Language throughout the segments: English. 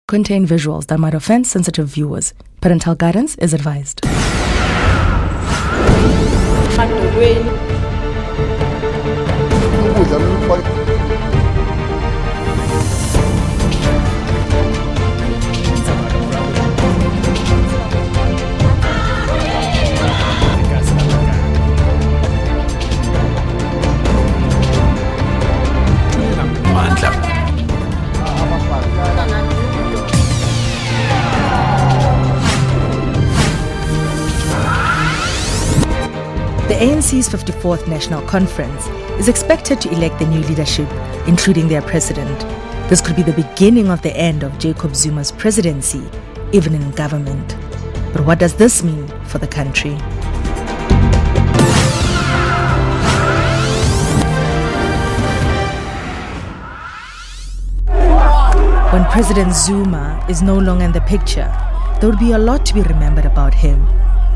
contain visuals that might offend sensitive viewers. Parental guidance is advised. The ANC's 54th National Conference is expected to elect the new leadership, including their president. This could be the beginning of the end of Jacob Zuma's presidency, even in government. But what does this mean for the country? When President Zuma is no longer in the picture, there would be a lot to be remembered about him.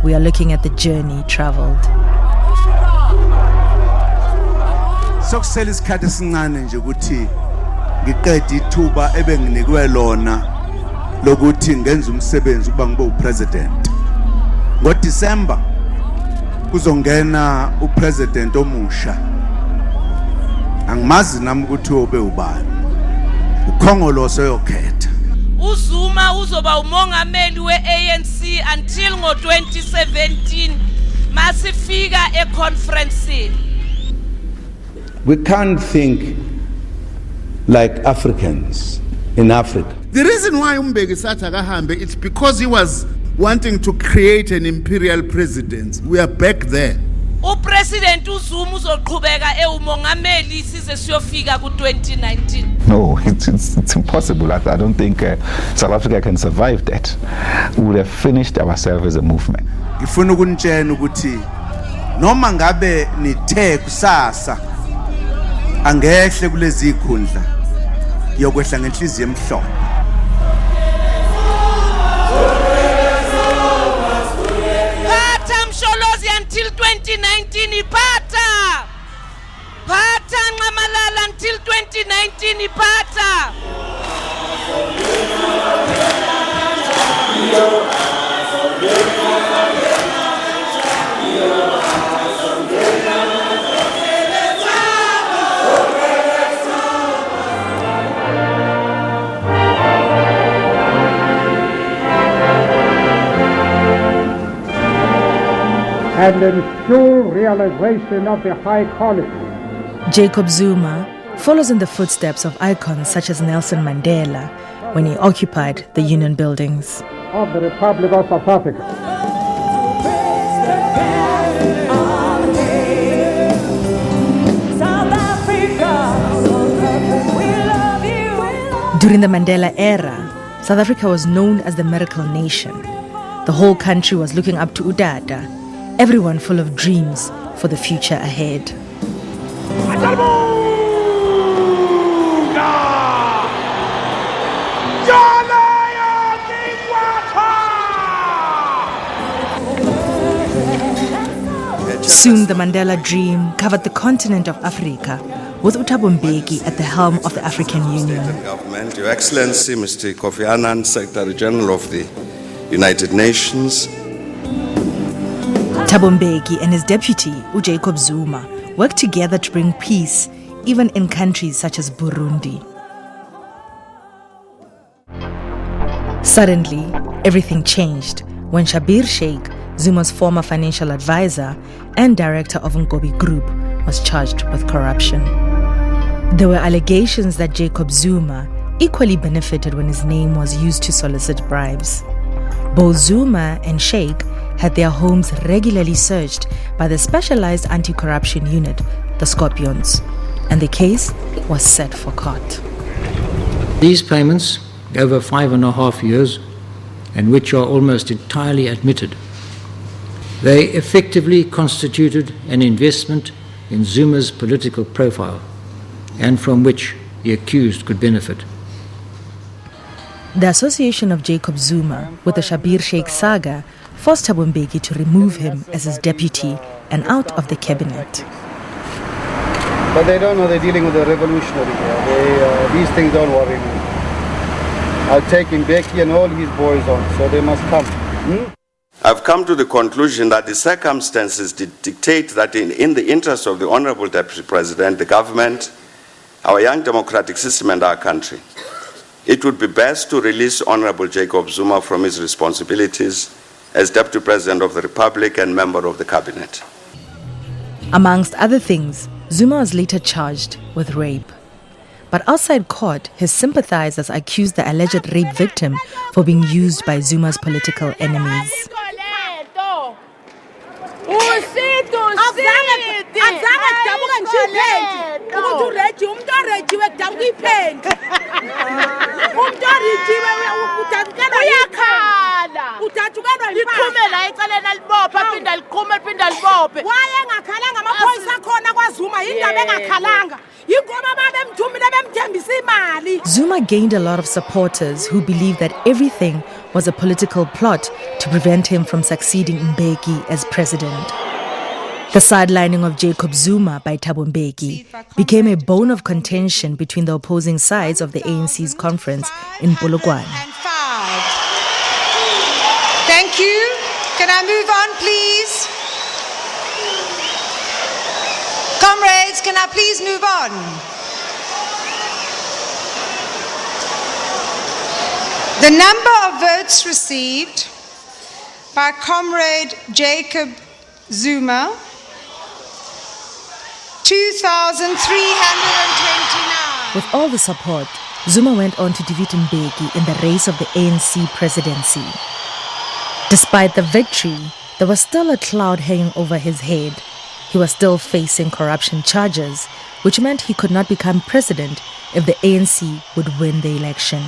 We are looking at the journey traveled. Sokusela isikhathi esincane nje ukuthi ngiqede ithuba ebenginikwe lona lokuthi ngenze umsebenzi ukuba ngibe upresident. NgoDisemba kuzongena upresident omusha. Angimazi nami ukuthi ube ubani. Ukhongolose yokhetha. uZuma uzoba umongameli we-ANC until ngo-2017 masifika econference. We can't think like Africans in Africa. The reason why Mbeki sathi akahambe, it's because he was wanting to create an imperial presidency. We are back there. Upresident uZuma uzoqhubeka umongameli size siyofika ku-2019. No, it's impossible. I don't think South Africa can survive that. We would have finished ourselves as a movement. Ngifuna ukunitshela ukuthi noma ngabe nithe kusasa angehle kulezi ikhundla yokwehla ngenhliziyo emhlophe. Phatha Msholozi until 2019 iphatha. Phatha Nxamalala until 2019 iphatha. And in full realization of the high calling. Jacob Zuma follows in the footsteps of icons such as Nelson Mandela when he occupied the Union buildings. Of the Republic of South Africa. During the Mandela era, South Africa was known as the miracle nation. The whole country was looking up to Udada, everyone full of dreams for the future ahead. Soon the Mandela dream covered the continent of Africa, with Thabo Mbeki at the helm of the African Union. Government, Your Excellency, Mr. Kofi Annan, Secretary General of the United Nations. Thabo Mbeki and his deputy, Jacob Zuma, worked together to bring peace, even in countries such as Burundi. Suddenly, everything changed when Schabir Sheikh, Zuma's former financial advisor and director of Ngobi Group, was charged with corruption. There were allegations that Jacob Zuma equally benefited when his name was used to solicit bribes. Both Zuma and Sheikh had their homes regularly searched by the specialized anti-corruption unit, the Scorpions, and the case was set for court. These payments, over 5.5 years, and which are almost entirely admitted, they effectively constituted an investment in Zuma's political profile, and from which the accused could benefit. The association of Jacob Zuma with the Schabir Sheikh saga forced Thabo Mbeki to remove him as his deputy and out of the cabinet. But they don't know they're dealing with a revolutionary. These things don't worry me. are taking Mbeki and all his boys on, so they must come. I've come to the conclusion that the circumstances dictate that in the interest of the Honorable Deputy President, the government, our young democratic system and our country, it would be best to release Honorable Jacob Zuma from his responsibilities as Deputy President of the Republic and member of the Cabinet. Amongst other things, Zuma was later charged with rape. But outside court, his sympathizers accused the alleged rape victim for being used by Zuma's political enemies. Zuma gained a lot of supporters who believed that everything was a political plot to prevent him from succeeding Mbeki as president. The sidelining of Jacob Zuma by Thabo Mbeki became a bone of contention between the opposing sides of the ANC's conference in Polokwane. Thank you. Can I move on, please? Comrades, can I please move on? The number of votes received by Comrade Jacob Zuma, 2,329. With all the support, Zuma went on to defeat Mbeki in the race of the ANC presidency. Despite the victory, there was still a cloud hanging over his head. He was still facing corruption charges, which meant he could not become president if the ANC would win the election.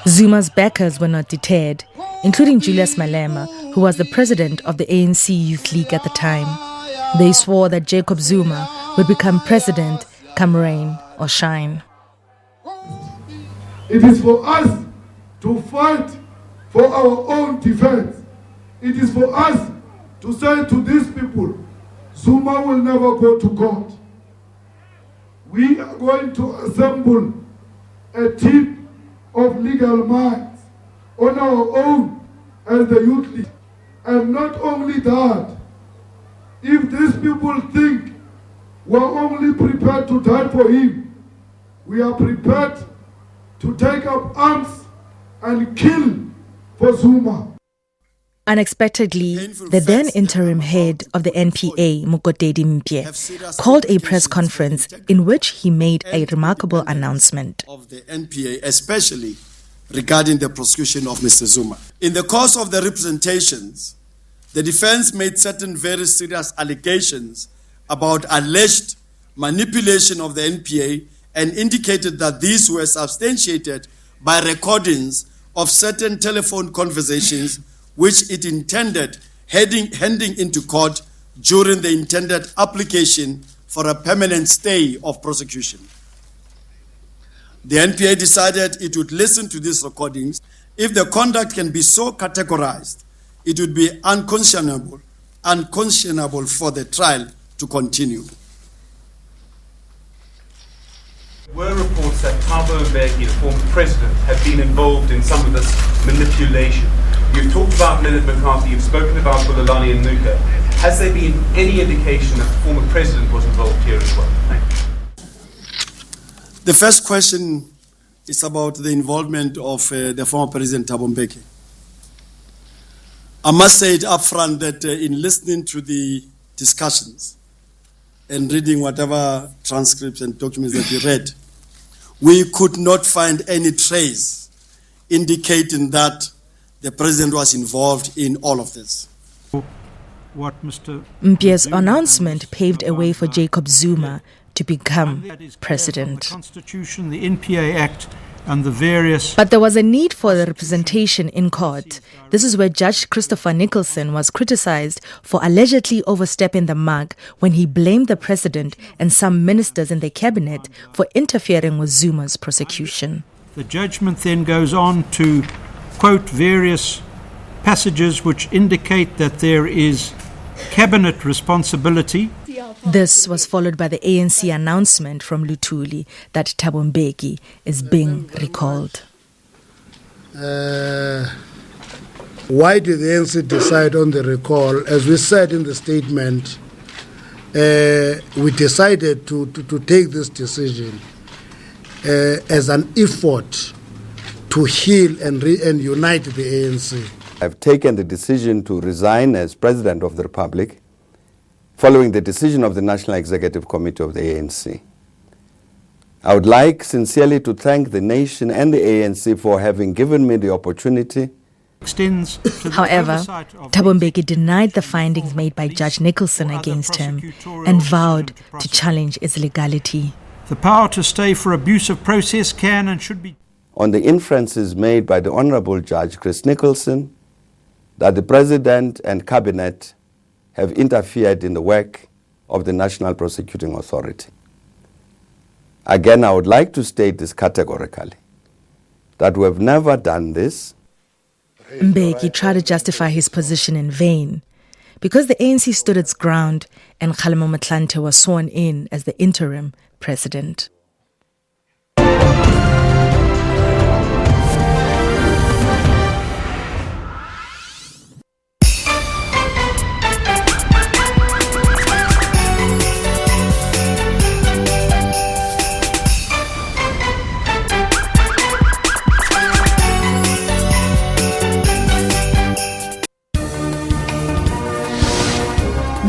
Zuma's backers were not deterred, including Julius Malema, who was the president of the ANC Youth League at the time. They swore that Jacob Zuma would become president come rain or shine. It is for us to fight for our own defense. It is for us to say to these people, Zuma will never go to court. We are going to assemble a team of legal minds on our own as the youth league. And not only that, if these people think we're only prepared to die for him, we are prepared to take up arms and kill for Zuma. Unexpectedly, the then interim head of the NPA, Mokotedi Mpye, called a press conference in which he made a remarkable announcement. Of the NPA, especially regarding the prosecution of Mr. Zuma. In the course of the representations, the defense made certain very serious allegations about alleged manipulation of the NPA and indicated that these were substantiated by recordings of certain telephone conversations which it intended handing into court during the intended application for a permanent stay of prosecution. The NPA decided it would listen to these recordings. If the conduct can be so categorized, it would be unconscionable for the trial to continue. There were reports that Thabo Mbeki, the former president, had been involved in some of this manipulation. You've talked about Leonard McCarthy, you've spoken about Bulelani and Nuka. Has there been any indication that the former president was involved here as well? Thank you. The first question is about the involvement of the former President Thabo Mbeki. I must say it up front that in listening to the discussions and reading whatever transcripts and documents that we read, we could not find any trace indicating that the president was involved in all of this. Mpye's announcement paved a way for Jacob Zuma to become president. The Constitution, the NPA Act, and the various... But there was a need for the representation in court. This is where Judge Christopher Nicholson was criticized for allegedly overstepping the mark when he blamed the president and some ministers in the cabinet for interfering with Zuma's prosecution. The judgment then goes on to quote various passages which indicate that there is cabinet responsibility. This was followed by the ANC announcement from Luthuli that Thabo Mbeki is being recalled. Why did the ANC decide on the recall? As we said in the statement, we decided to take this decision as an effort to heal and unite the ANC. I've taken the decision to resign as President of the Republic following the decision of the National Executive Committee of the ANC. I would like sincerely to thank the nation and the ANC for having given me the opportunity. However, Thabo Mbeki denied the findings made by Judge Nicholson against him and vowed to challenge its legality. The power to stay for abuse of process can and should be... On the inferences made by the Honourable Judge Chris Nicholson that the President and Cabinet have interfered in the work of the National Prosecuting Authority. Again, I would like to state this categorically, that we have never done this. Mbeki tried to justify his position in vain because the ANC stood its ground and Kgalema Motlanthe was sworn in as the interim president.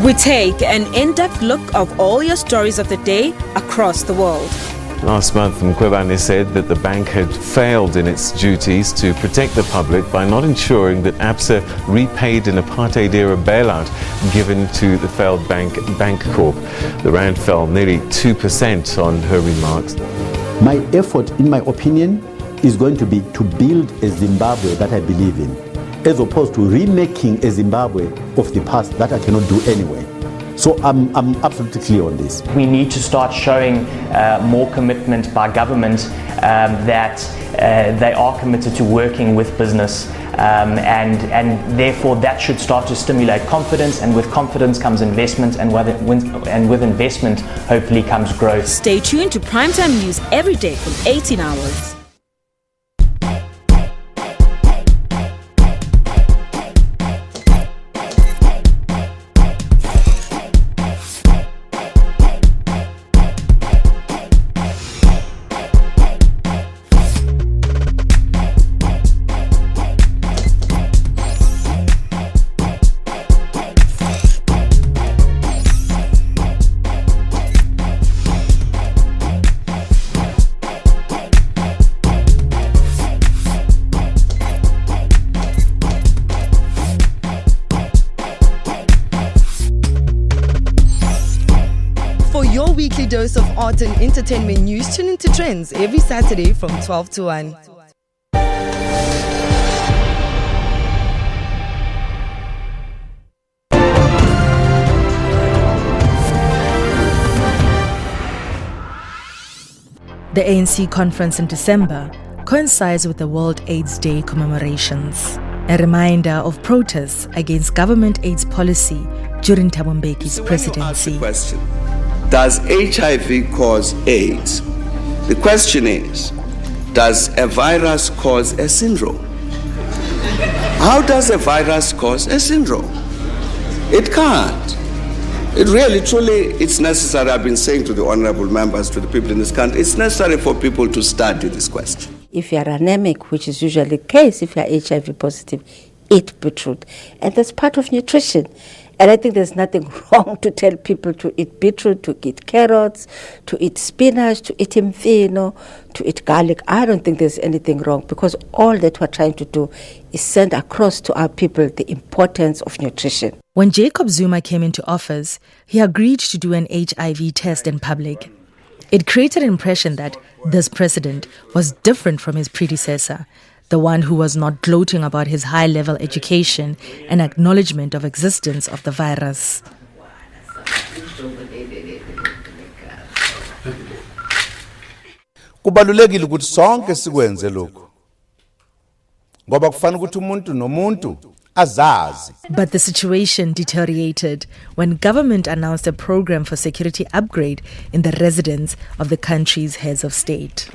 We take an in-depth look of all your stories of the day across the world. Last month, Nkandla said that the bank had failed in its duties to protect the public by not ensuring that ABSA repaid an apartheid-era bailout given to the failed bank, Bank Corp. The rand fell nearly 2% on her remarks. My effort, in my opinion, is going to be to build a Zimbabwe that I believe in, as opposed to remaking a Zimbabwe of the past that I cannot do anyway. So I'm absolutely clear on this. We need to start showing more commitment by government that they are committed to working with business, and therefore that should start to stimulate confidence, and with confidence comes investment, and with investment hopefully comes growth. Stay tuned to Primetime News every day from 18 hours. Weekly dose of art and entertainment news. Tune into Trends every Saturday from 12 to 1. The ANC conference in December coincides with the World AIDS Day commemorations, a reminder of protests against government AIDS policy during Thabo Mbeki's presidency. Does HIV cause AIDS? The question is, does a virus cause a syndrome? How does a virus cause a syndrome? It can't. It really, truly, it's necessary. I've been saying to the honorable members, to the people in this country, it's necessary for people to study this question. If you are anemic, which is usually the case if you are HIV positive, eat beetroot. And that's part of nutrition. And I think there's nothing wrong to tell people to eat beetroot, to eat carrots, to eat spinach, to eat imfino, to eat garlic. I don't think there's anything wrong, because all that we're trying to do is send across to our people the importance of nutrition. When Jacob Zuma came into office, he agreed to do an HIV test in public. It created an impression that this president was different from his predecessor, the one who was not gloating about his high-level education and acknowledgement of existence of the virus. Kubalulekile ukuthi sonke sikwenze lokho, ngoba kufanele ukuthi umuntu nomuntu azazi. But the situation deteriorated when government announced a program for security upgrade in the residence of the country's heads of state.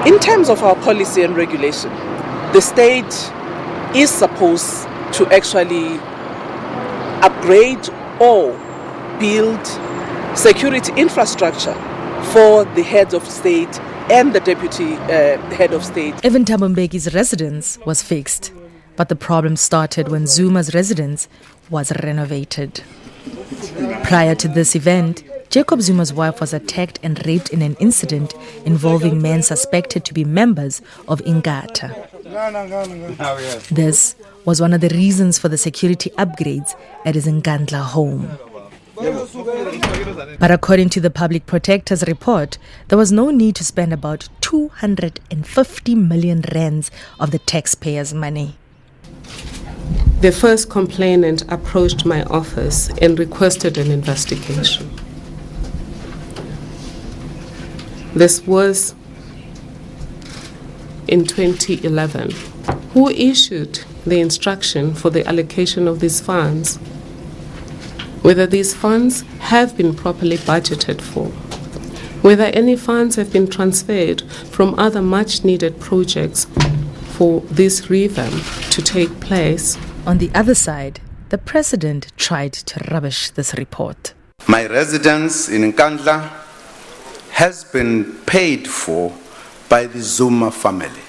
In terms of our policy and regulation, the state is supposed to actually upgrade or build security infrastructure for the heads of state and the deputy head of state. Even Thabo Mbeki's residence was fixed, but the problem started when Zuma's residence was renovated. Prior to this event, Jacob Zuma's wife was attacked and raped in an incident involving men suspected to be members of Nkandla. This was one of the reasons for the security upgrades at his Nkandla home. But according to the Public Protector's report, there was no need to spend about 250 million rands of the taxpayers' money. The first complainant approached my office and requested an investigation. This was in 2011. Who issued the instruction for the allocation of these funds? Whether these funds have been properly budgeted for, whether any funds have been transferred from other much-needed projects for this revamp to take place. On the other side, the president tried to rubbish this report. My residence in Nkandla has been paid for by the Zuma family.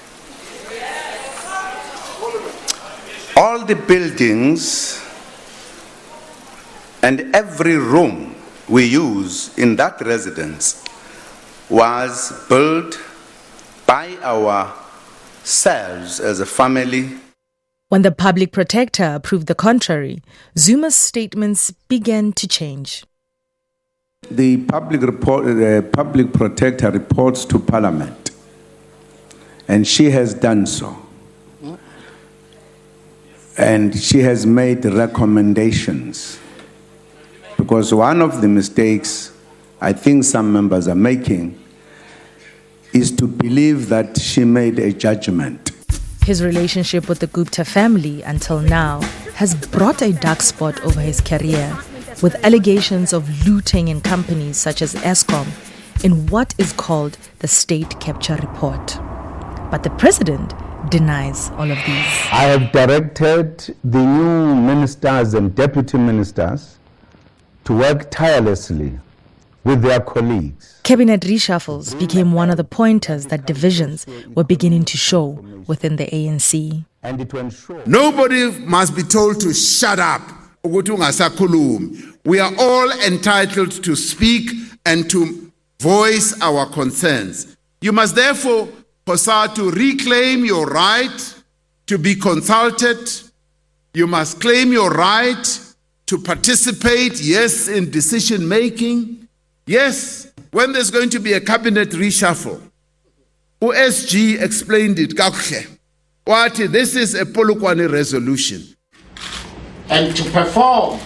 All the buildings and every room we use in that residence was built by ourselves as a family. When the public protector approved the contrary, Zuma's statements began to change. The public protector reports to Parliament, and she has done so. And she has made recommendations. Because one of the mistakes I think some members are making is to believe that she made a judgment. His relationship with the Gupta family until now has brought a dark spot over his career, with allegations of looting in companies such as Eskom in what is called the State Capture Report. But the president denies all of these. I have directed the new ministers and deputy ministers to work tirelessly with their colleagues. Cabinet reshuffles became one of the pointers that divisions were beginning to show within the ANC. And to ensure nobody must be told to shut up. We are all entitled to speak and to voice our concerns. You must therefore, to reclaim your right to be consulted. You must claim your right to participate, yes, in decision making. Yes, when there's going to be a cabinet reshuffle, OSG explained it. This is a Polokwane resolution. And to perform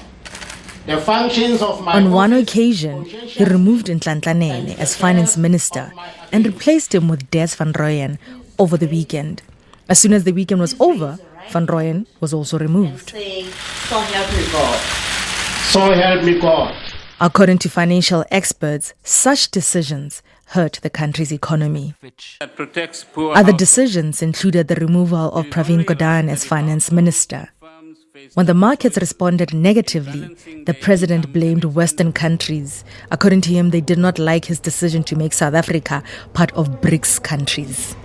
the functions of my On one occasion, he removed Nkandla as finance minister and replaced him with Des van Rooyen over the weekend. As soon as the weekend was over, van Rooyen was also removed. So help me God. So help me God. According to financial experts, such decisions hurt the country's economy. Other decisions included the removal of Pravin Gordhan as finance minister. When the markets responded negatively, the president blamed Western countries. According to him, they did not like his decision to make South Africa part of BRICS countries.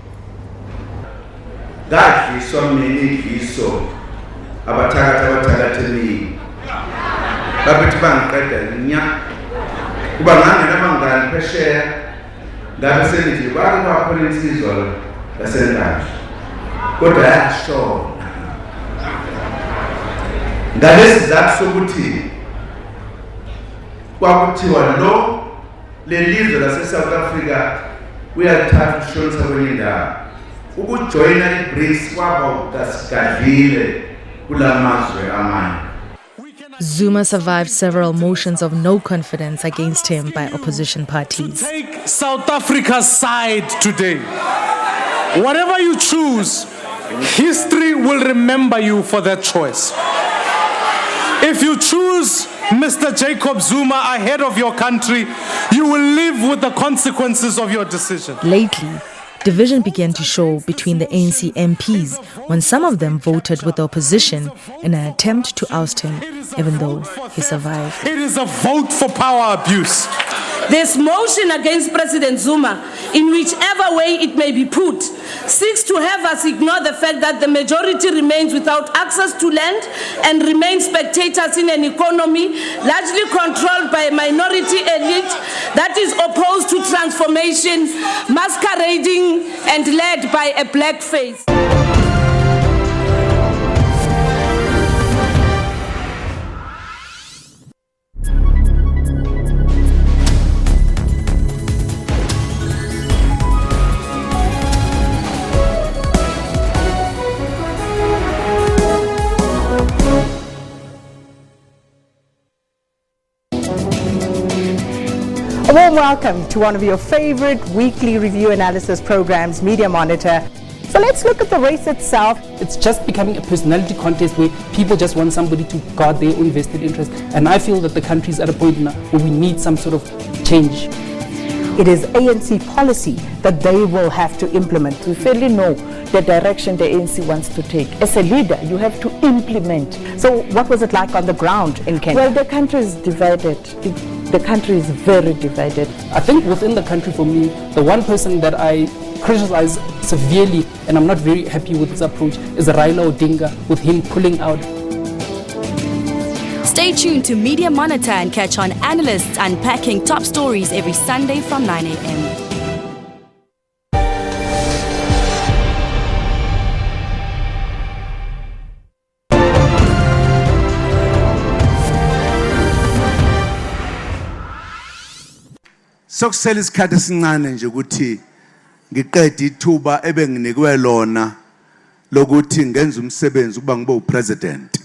Ngalesizathu sokuthi kwakuthiwa lo lelizwe lase-South Africa uyathatha ushonisa kwenye indawo ukujoyina i-BRICS kwaba kasigadlile kulamazwe amanye. Zuma survived several motions of no confidence against him by opposition parties. Take South Africa's side today. Whatever you choose, history will remember you for that choice. If you choose Mr. Jacob Zuma ahead of your country, you will live with the consequences of your decision. Lately, division began to show between the ANC MPs when some of them voted with the opposition in an attempt to oust him, even though he survived. It is a vote for power abuse. This motion against President Zuma, in whichever way it may be put, seeks to have us ignore the fact that the majority remains without access to land and remain spectators in an economy largely controlled by a minority elite that is opposed to transformation, masquerading and led by a black face. A warm welcome to one of your favorite weekly review analysis programs, Media Monitor. So let's look at the race itself. It's just becoming a personality contest where people just want somebody to guard their own vested interest. And I feel that the country is at a point now where we need some sort of change. It is ANC policy that they will have to implement. We fairly know the direction the ANC wants to take. As a leader, you have to implement. So what was it like on the ground in Kenya? Well, the country is divided. The country is very divided. I think within the country, for me, the one person that I criticize severely, and I'm not very happy with his approach, is Raila Odinga, with him pulling out. Stay tuned to Media Monitor and catch on analysts unpacking top stories every Sunday from 9 a.m. Sokusela isikhathi esincane nje ukuthi ngiqede ithuba ebenginikwe lona lokuthi ngenze umsebenzi ukuba ngibe upresident.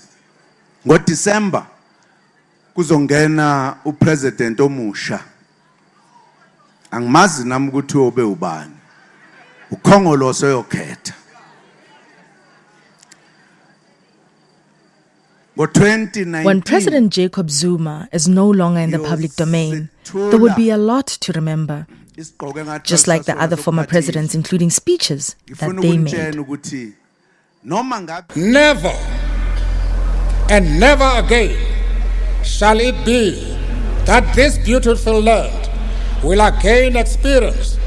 NgoDisemba kuzongena upresident omusha. Angimazi nami ukuthi obe ubani. Ukhongolose yokhetha. When President Jacob Zuma is no longer in the public domain, there would be a lot to remember, just like the other former presidents, including speeches that they made. Never and never again shall it be that this beautiful land will again experience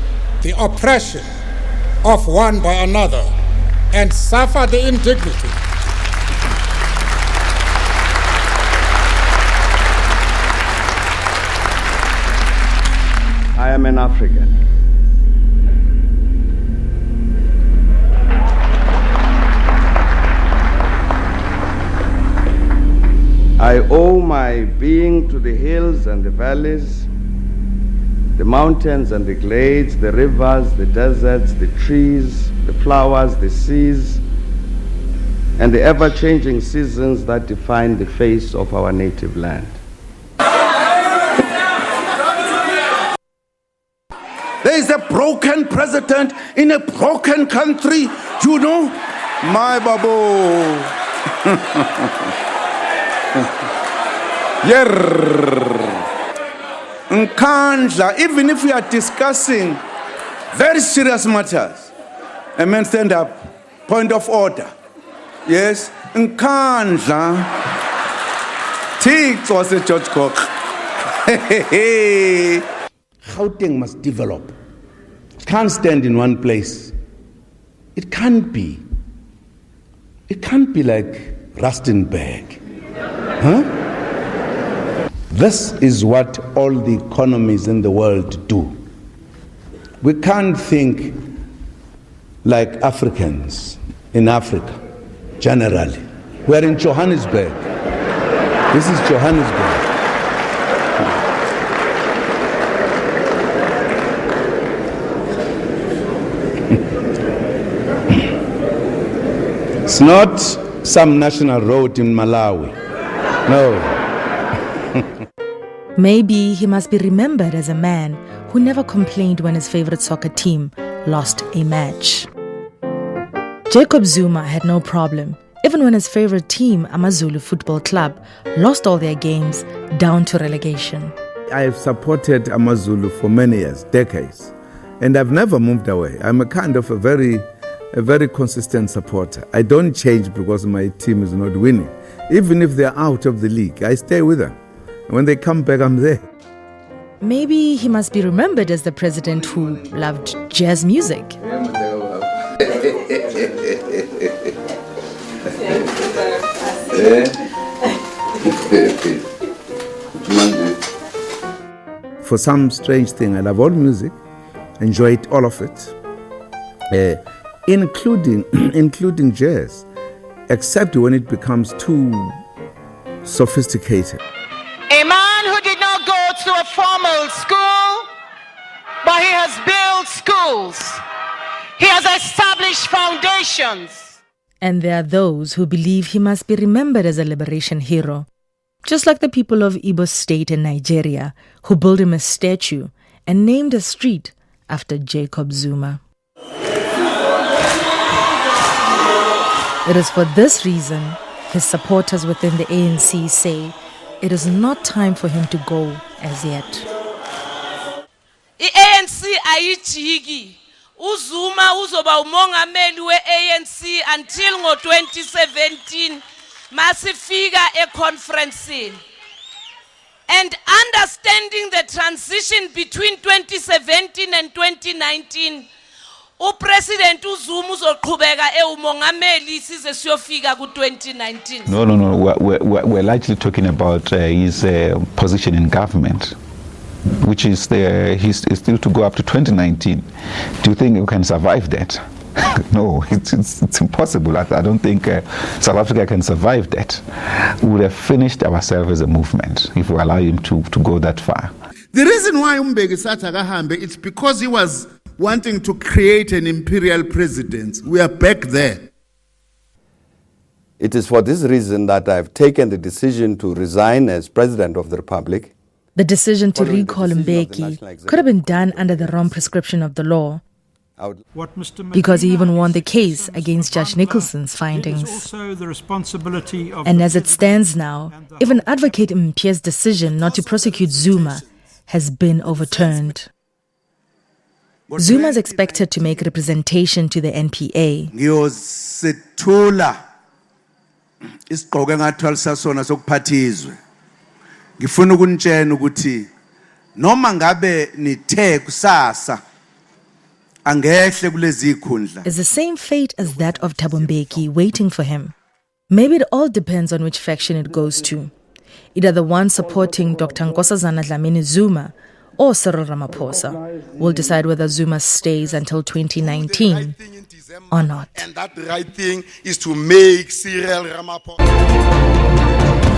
the oppression of one by another and suffer the indignity I am an African. I owe my being to the hills and the valleys, the mountains and the glades, the rivers, the deserts, the trees, the flowers, the seas, and the ever-changing seasons that define the face of our native land. There is a broken president in a broken country, you know? My babu. Nkandla, even if we are discussing very serious matters, a man stand up, point of order. Yes, Nkandla. Tix was a George Cook. Gauteng must develop. It can't stand in one place. It can't be. It can't be like Rustenburg. Huh? This is what all the economies in the world do. We can't think like Africans in Africa, generally. We're in Johannesburg. This is Johannesburg. It's not some national road in Malawi. No. Maybe he must be remembered as a man who never complained when his favorite soccer team lost a match. Jacob Zuma had no problem, even when his favorite team, AmaZulu Football Club, lost all their games down to relegation. I have supported AmaZulu for many years, decades, and I've never moved away. I'm a kind of a very consistent supporter. I don't change because my team is not winning. Even if they're out of the league, I stay with them. When they come back, I'm there. Maybe he must be remembered as the president who loved jazz music. For some strange thing, I love all music, enjoy all of it, including jazz, except when it becomes too sophisticated. A man who did not go to a formal school, but he has built schools. He has established foundations. And there are those who believe he must be remembered as a liberation hero, just like the people of Igbo State in Nigeria, who built him a statue and named a street after Jacob Zuma. It is for this reason his supporters within the ANC say it is not time for him to go as yet. I-ANC ayijiki. UZuma uzoba umongameli we-ANC until ngo-2017 masifika econferencing. And understanding the transition between 2017 and 2019, uPresident uZuma uzoqhubeka umongameli size siyofika ku-2019. No. We're largely talking about his position in government, which is he's still to go up to 2019. Do you think we can survive that? No, it's impossible. I don't think South Africa can survive that. We would have finished ourselves as a movement if we allow him to go that far. The reason why Mbeki sathi akahambe, it's because he was wanting to create an imperial presidency. We are back there. It is for this reason that I've taken the decision to resign as President of the Republic. The decision to recall Mbeki could have been done under the wrong prescription of the law, because he even won the case against Judge Nicholson's findings. And as it stands now, even Advocate Mpie's decision not to prosecute Zuma has been overturned. Zuma is expected to make representation to the NPA. Isigqoke ngathwalisa sona sokuphathizwe. Ngifuna ukunitshela ukuthi noma ngabe nithe kusasa angehle kulezi ikhundla. Is the same fate as that of Thabo Mbeki waiting for him? Maybe it all depends on which faction it goes to. Either the one supporting Dr. Nkosazana Dlamini Zuma or Cyril Ramaphosa will decide whether Zuma stays until 2019 or not. And that right thing is to make Cyril Ramaphosa.